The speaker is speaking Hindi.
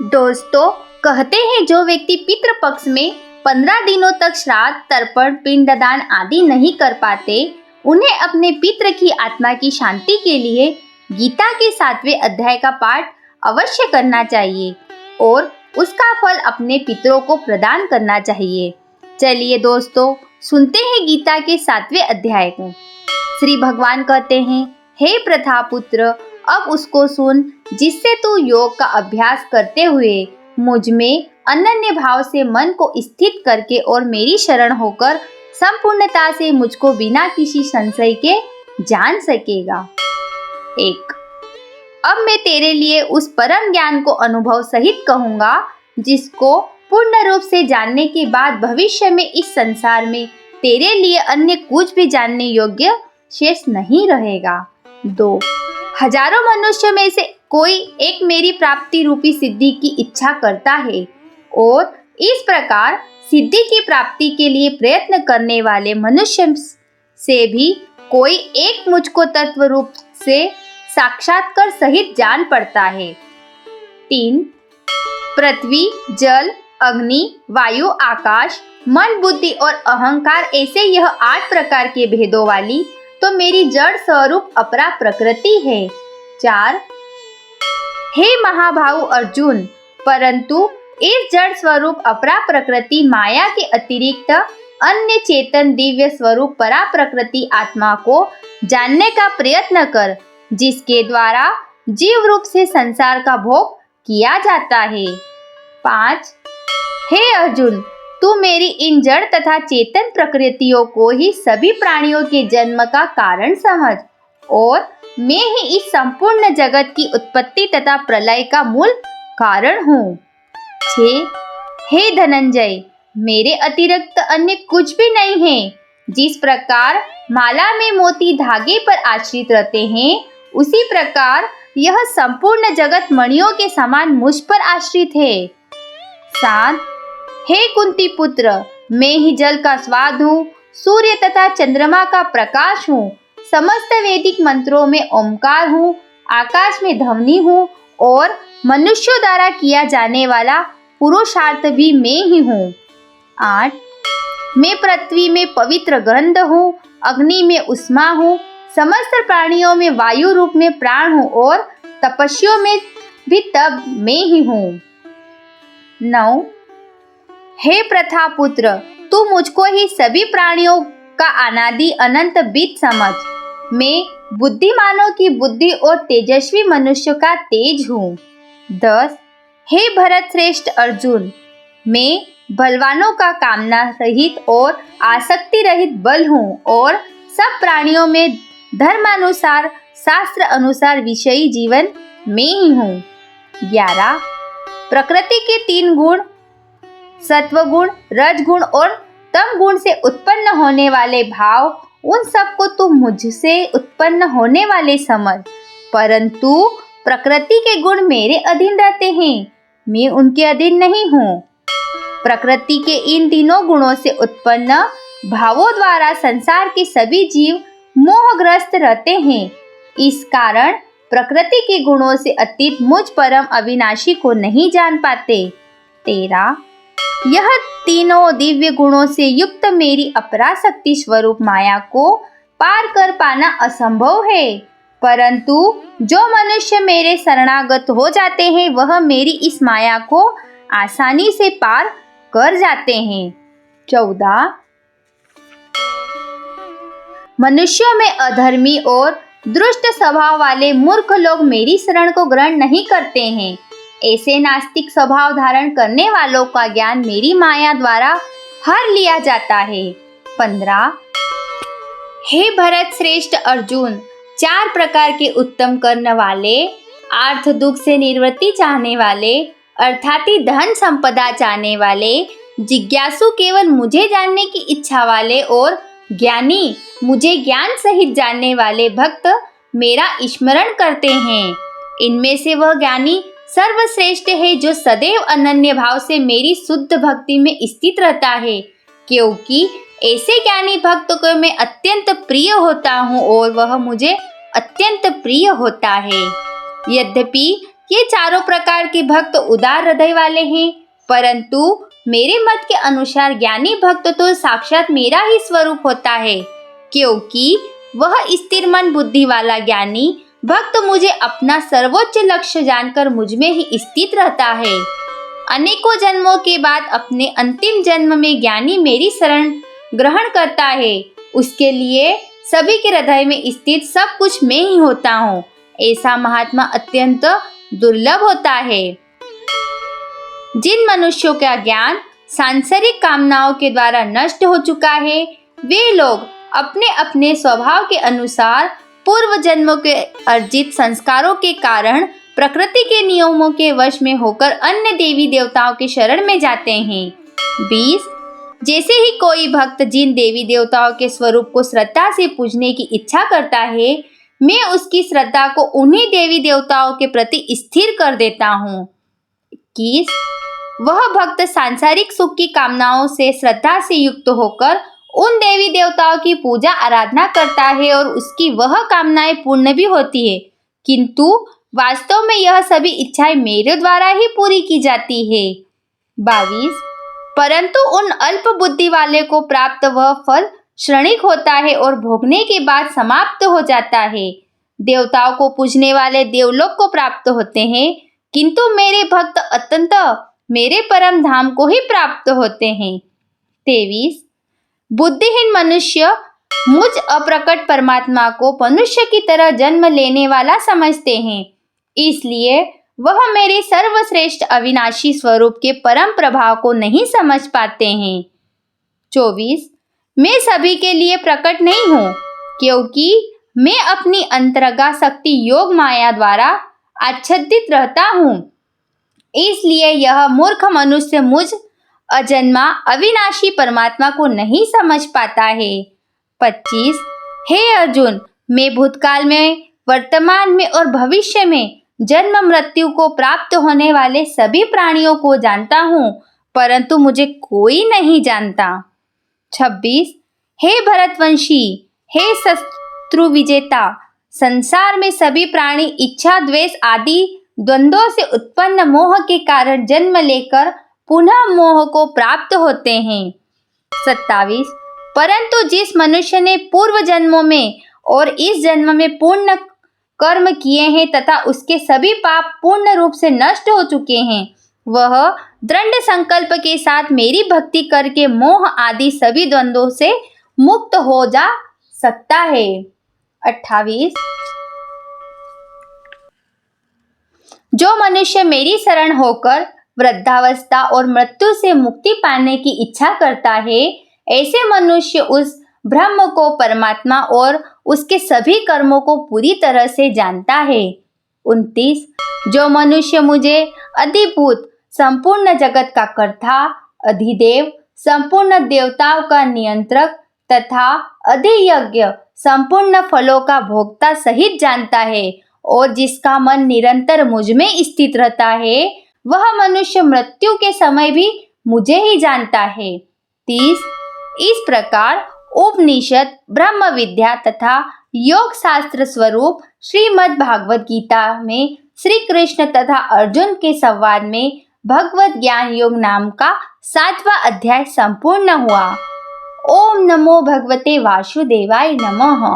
दोस्तों, कहते हैं जो व्यक्ति पितृपक्ष में 15 दिनों तक श्राद्ध, तर्पण, पिंडदान आदि नहीं कर पाते, उन्हें अपने पितृ की आत्मा की शांति के लिए गीता के 7वें अध्याय का पाठ अवश्य करना चाहिए और उसका फल अपने पितरों को प्रदान करना चाहिए। चलिए दोस्तों, सुनते हैं गीता के 7वें अध्याय को। श्री भगवान कहते हैं, हे प्रथापुत्र, अब उसको सुन जिससे तू योग का अभ्यास करते हुए मुझ में अनन्य भाव से मन को स्थित करके और मेरी शरण होकर संपूर्णता से मुझको बिना किसी संशय के जान सकेगा। 1। अब मैं तेरे लिए उस परम ज्ञान को अनुभव सहित कहूँगा जिसको पूर्ण रूप से जानने के बाद भविष्य में इस संसार में तेरे लिए अन्य कुछ भी जानने योग्य शेष नहीं रहेगा। 2। हजारों मनुष्य में से कोई एक मेरी प्राप्ति रूपी सिद्धि की इच्छा करता है और इस प्रकार सिद्धि की प्राप्ति के लिए प्रयत्न करने वाले मनुष्य से भी कोई एक मुझको तत्व रूप से साक्षात्कार सहित जान पड़ता है। 3। पृथ्वी, जल, अग्नि, वायु, आकाश, मन, बुद्धि और अहंकार ऐसे यह 8 प्रकार के भेदों वाली तो मेरी जड़ स्वरूप अपरा प्रकृति है। 4। हे महाभाव अर्जुन, परंतु इस जड़ स्वरूप अपरा प्रकृति माया के अतिरिक्त अन्य चेतन दिव्य स्वरूप परा प्रकृति आत्मा को जानने का प्रयत्न कर, जिसके द्वारा जीव रूप से संसार का भोग किया जाता है। 5। हे अर्जुन, तू मेरी इन जड़ तथा चेतन प्रकृतियों को ही सभी प्राणियों के जन्म का कारण समझ और मैं ही इस संपूर्ण जगत की उत्पत्ति तथा प्रलय का मूल कारण हूँ। 6। हे धनंजय, मेरे अतिरिक्त अन्य कुछ भी नहीं है। जिस प्रकार माला में मोती धागे पर आश्रित रहते हैं, उसी प्रकार यह संपूर्ण जगत मणियों के समान मुझ पर आश्रित है। 7। हे कुंती पुत्र, मैं ही जल का स्वाद हूँ, सूर्य तथा चंद्रमा का प्रकाश हूँ, समस्त वैदिक मंत्रों में ओमकार हूँ, आकाश में ध्वनि हूँ और मनुष्यों द्वारा किया जाने वाला पुरुषार्थ भी मैं ही हूँ। 8। मैं पृथ्वी में पवित्र गंध हूँ, अग्नि में उष्मा हूँ, समस्त प्राणियों में वायु रूप में प्राण हूँ और तपस्वियों में भी तप मैं ही हूँ। 9। हे प्रथापुत्र, तू मुझको ही सभी प्राणियों का अनादि अनंत बीज समझ। मैं बुद्धिमानों की बुद्धि और तेजस्वी मनुष्य का तेज हूँ। 10। हे भरत श्रेष्ठ अर्जुन, मैं बलवानों का कामना रहित और आसक्ति रहित बल हूँ और सब प्राणियों में धर्मानुसार शास्त्र अनुसार विषयी जीवन मैं ही हूँ। 11। प्रकृति के 3 गुण सत्वगुण, रजगुण और तम गुण से उत्पन्न होने वाले भाव, उन सबको तू मुझसे उत्पन्न होने वाले समझ, परंतु प्रकृति के गुण मेरे अधीन रहते हैं, मैं उनके अधीन नहीं हूँ। प्रकृति के इन तीनों गुणों से उत्पन्न भावों द्वारा संसार के सभी जीव मोहग्रस्त रहते हैं। इस कारण प्रकृति के गुणों से अतीत मुझ परम अविनाशी को नहीं जान पाते। 13। यह तीनों दिव्य गुणों से युक्त मेरी अपराशक्ति स्वरूप माया को पार कर पाना असंभव है, परंतु जो मनुष्य मेरे शरणागत हो जाते हैं वह मेरी इस माया को आसानी से पार कर जाते हैं। 14। मनुष्यों में अधर्मी और दुष्ट स्वभाव वाले मूर्ख लोग मेरी शरण को ग्रहण नहीं करते हैं। ऐसे नास्तिक स्वभाव धारण करने वालों का ज्ञान मेरी माया द्वारा हर लिया जाता है। 15। हे भरत श्रेष्ठ अर्जुन, 4 प्रकार के उत्तम करने वाले, अर्थ दुख से निवृत्ति चाहने वाले, अर्थात धन संपदा चाहने वाले, जिज्ञासु केवल मुझे जानने की इच्छा वाले और ज्ञानी मुझे ज्ञान सहित जानने वाले भक्त मेरा स्मरण करते हैं। इनमें से वह ज्ञानी सर्वश्रेष्ठ है जो सदैव अनन्य भाव से मेरी शुद्ध भक्ति में स्थित रहता है, क्योंकि ऐसे ज्ञानी भक्त को मैं अत्यंत प्रिय होता हूँ और वह मुझे अत्यंत प्रिय होता है। यद्यपि ये चारों प्रकार के भक्त उदार हृदय वाले हैं, परंतु मेरे मत के अनुसार ज्ञानी भक्त तो साक्षात मेरा ही स्वरूप होता है, क्योंकि वह स्थिर मन बुद्धि वाला ज्ञानी भक्त मुझे अपना सर्वोच्च लक्ष्य जानकर मुझ में ही स्थित रहता है। अनेकों जन्मों के बाद अपने अंतिम जन्म में ज्ञानी मेरी शरण ग्रहण करता है। उसके लिए सभी के हृदय में स्थित सब कुछ मैं ही होता हूँ। ऐसा महात्मा अत्यंत दुर्लभ होता है। जिन मनुष्यों का ज्ञान सांसारिक कामनाओं के द्वारा नष्ट हो चुका है, वे लोग अपने अपने स्वभाव के अनुसार पूर्व जन्मों के अर्जित संस्कारों के कारण प्रकृति के नियमों के वश में होकर अन्य देवी देवताओं के शरण में जाते हैं। 20 जैसे ही कोई भक्त जिन देवी देवताओं के स्वरूप को श्रद्धा से पूजने की इच्छा करता है, मैं उसकी श्रद्धा को उन्हीं देवी देवताओं के प्रति स्थिर कर देता हूँ। 21 वह भक्त सांसारिक सुख की कामनाओं से श्रद्धा से युक्त होकर उन देवी देवताओं की पूजा आराधना करता है और उसकी वह कामनाएं पूर्ण भी होती है, किंतु वास्तव में यह सभी इच्छाएं मेरे द्वारा ही पूरी की जाती है। 22 परंतु उन अल्प बुद्धि वाले को प्राप्त वह फल क्षणिक होता है और भोगने के बाद समाप्त हो जाता है। देवताओं को पूजने वाले देवलोक को प्राप्त होते हैं, किंतु मेरे भक्त अत्यंत मेरे परम धाम को ही प्राप्त होते हैं। 23 बुद्धिहीन मनुष्य मुझ अप्रकट परमात्मा को मनुष्य की तरह जन्म लेने वाला समझते हैं, इसलिए वह मेरे सर्वश्रेष्ठ अविनाशी स्वरूप के परम प्रभाव को नहीं समझ पाते हैं। 24 मैं सभी के लिए प्रकट नहीं हूँ, क्योंकि मैं अपनी अंतरंगा शक्ति योग माया द्वारा आच्छादित रहता हूँ। इसलिए यह मूर्ख मनुष्य मुझ अजन्मा अविनाशी परमात्मा को नहीं समझ पाता है। 25 हे अर्जुन, मैं भूतकाल में, वर्तमान में और भविष्य में जन्म मृत्यु को प्राप्त होने वाले सभी प्राणियों को जानता हूँ, परंतु मुझे कोई नहीं जानता। 26 हे भरतवंशी, हे शत्रु विजेता, संसार में सभी प्राणी इच्छा द्वेष आदि द्वंद्वों से उत्पन्न मोह के कारण जन्म लेकर पुनः मोह को प्राप्त होते हैं। 27 परंतु जिस मनुष्य ने पूर्व जन्मों में और इस जन्म में पूर्ण कर्म किए हैं तथा उसके सभी पाप पूर्ण रूप से नष्ट हो चुके हैं, वह दृढ़ संकल्प के साथ मेरी भक्ति करके मोह आदि सभी द्वंद्वों से मुक्त हो जा सकता है। 28 जो मनुष्य मेरी शरण होकर वृद्धावस्था और मृत्यु से मुक्ति पाने की इच्छा करता है, ऐसे मनुष्य उस ब्रह्म को, परमात्मा और उसके सभी कर्मों को पूरी तरह से जानता है। 29 जो मनुष्य मुझे अधिभूत, संपूर्ण जगत का कर्ता, अधिदेव, संपूर्ण देवताओं का नियंत्रक तथा अधियज्ञ, संपूर्ण फलों का भोक्ता सहित जानता है और जिसका मन निरंतर मुझ में स्थित रहता है, वह मनुष्य मृत्यु के समय भी मुझे ही जानता है। 30 इस प्रकार उपनिषद, ब्रह्म विद्या तथा योग शास्त्र स्वरूप श्रीमद् भागवत गीता में श्री कृष्ण तथा अर्जुन के संवाद में भगवत ज्ञान योग नाम का 7वां अध्याय संपूर्ण हुआ। ओम नमो भगवते वासुदेवाय नमः।